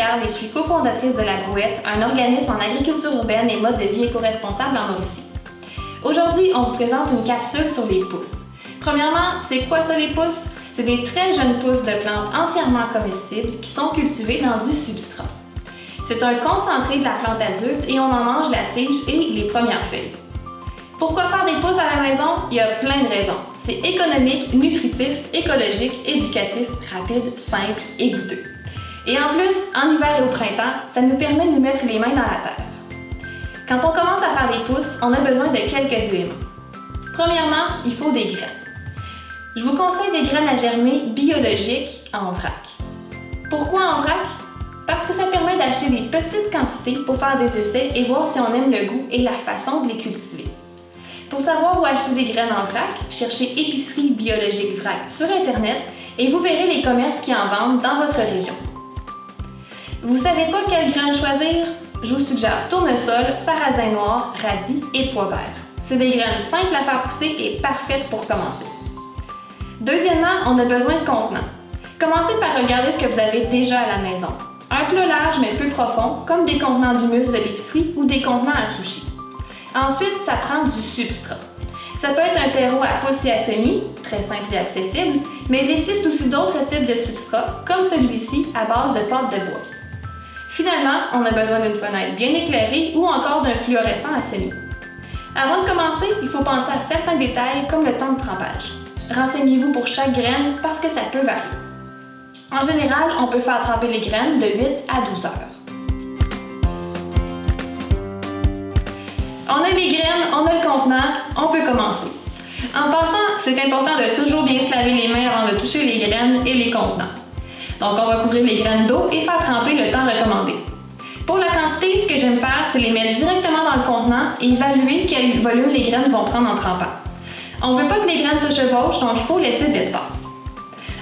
Perle et je suis cofondatrice de La Brouette, un organisme en agriculture urbaine et mode de vie éco-responsable en Mauricie. Aujourd'hui, on vous présente une capsule sur les pousses. Premièrement, c'est quoi ça les pousses? C'est des très jeunes pousses de plantes entièrement comestibles qui sont cultivées dans du substrat. C'est un concentré de la plante adulte et on en mange la tige et les premières feuilles. Pourquoi faire des pousses à la maison? Il y a plein de raisons. C'est économique, nutritif, écologique, éducatif, rapide, simple et goûteux. Et en plus, en hiver et au printemps, ça nous permet de nous mettre les mains dans la terre. Quand on commence à faire des pousses, on a besoin de quelques éléments. Premièrement, il faut des graines. Je vous conseille des graines à germer biologiques en vrac. Pourquoi en vrac? Parce que ça permet d'acheter des petites quantités pour faire des essais et voir si on aime le goût et la façon de les cultiver. Pour savoir où acheter des graines en vrac, cherchez Épicerie biologique vrac sur Internet et vous verrez les commerces qui en vendent dans votre région. Vous savez pas quelles graines choisir? Je vous suggère tournesol, sarrasin noir, radis et pois verts. C'est des graines simples à faire pousser et parfaites pour commencer. Deuxièmement, on a besoin de contenants. Commencez par regarder ce que vous avez déjà à la maison. Un plat large mais peu profond, comme des contenants d'humus de l'épicerie ou des contenants à sushi. Ensuite, ça prend du substrat. Ça peut être un terreau à pousses et à semis, très simple et accessible, mais il existe aussi d'autres types de substrats, comme celui-ci à base de pâte de bois. Finalement, on a besoin d'une fenêtre bien éclairée ou encore d'un fluorescent à semis. Avant de commencer, il faut penser à certains détails comme le temps de trempage. Renseignez-vous pour chaque graine parce que ça peut varier. En général, on peut faire tremper les graines de 8 à 12 heures. On a les graines, on a le contenant, on peut commencer. En passant, c'est important de toujours bien se laver les mains avant de toucher les graines et les contenants. Donc on va couvrir les graines d'eau et faire tremper le temps recommandé. Pour la quantité, ce que j'aime faire, c'est les mettre directement dans le contenant et évaluer quel volume les graines vont prendre en trempant. On ne veut pas que les graines se chevauchent, donc il faut laisser de l'espace.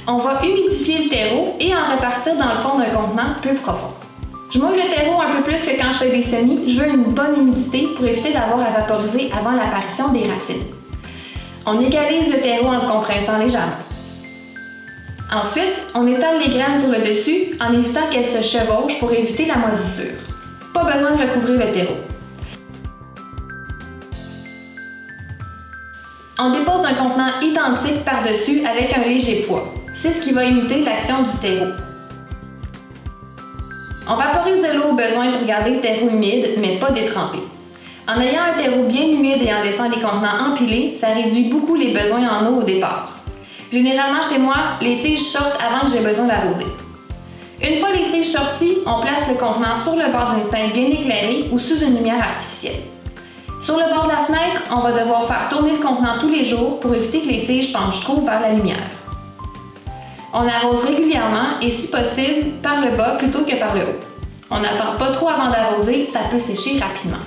On va humidifier le terreau et en répartir dans le fond d'un contenant peu profond. Je mouille le terreau un peu plus que quand je fais des semis. Je veux une bonne humidité pour éviter d'avoir à vaporiser avant l'apparition des racines. On égalise le terreau en le compressant légèrement. Ensuite, on étale les graines sur le dessus en évitant qu'elles se chevauchent pour éviter la moisissure. Pas besoin de recouvrir le terreau. On dépose un contenant identique par-dessus avec un léger poids. C'est ce qui va imiter l'action du terreau. On vaporise de l'eau au besoin pour garder le terreau humide, mais pas détrempé. En ayant un terreau bien humide et en laissant les contenants empilés, ça réduit beaucoup les besoins en eau au départ. Généralement, chez moi, les tiges sortent avant que j'ai besoin d'arroser. Une fois les tiges sorties, on place le contenant sur le bord d'une fenêtre bien éclairée ou sous une lumière artificielle. Sur le bord de la fenêtre, on va devoir faire tourner le contenant tous les jours pour éviter que les tiges penchent trop vers la lumière. On arrose régulièrement et, si possible, par le bas plutôt que par le haut. On n'attend pas trop avant d'arroser, ça peut sécher rapidement.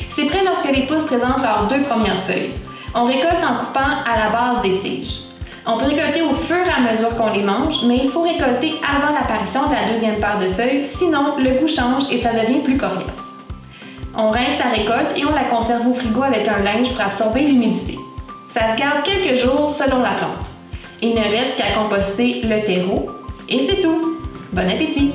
C'est prêt lorsque les pousses présentent leurs 2 premières feuilles. On récolte en coupant à la base des tiges. On peut récolter au fur et à mesure qu'on les mange, mais il faut récolter avant l'apparition de la deuxième paire de feuilles, sinon le goût change et ça devient plus coriace. On rince la récolte et on la conserve au frigo avec un linge pour absorber l'humidité. Ça se garde quelques jours selon la plante. Il ne reste qu'à composter le terreau et c'est tout. Bon appétit!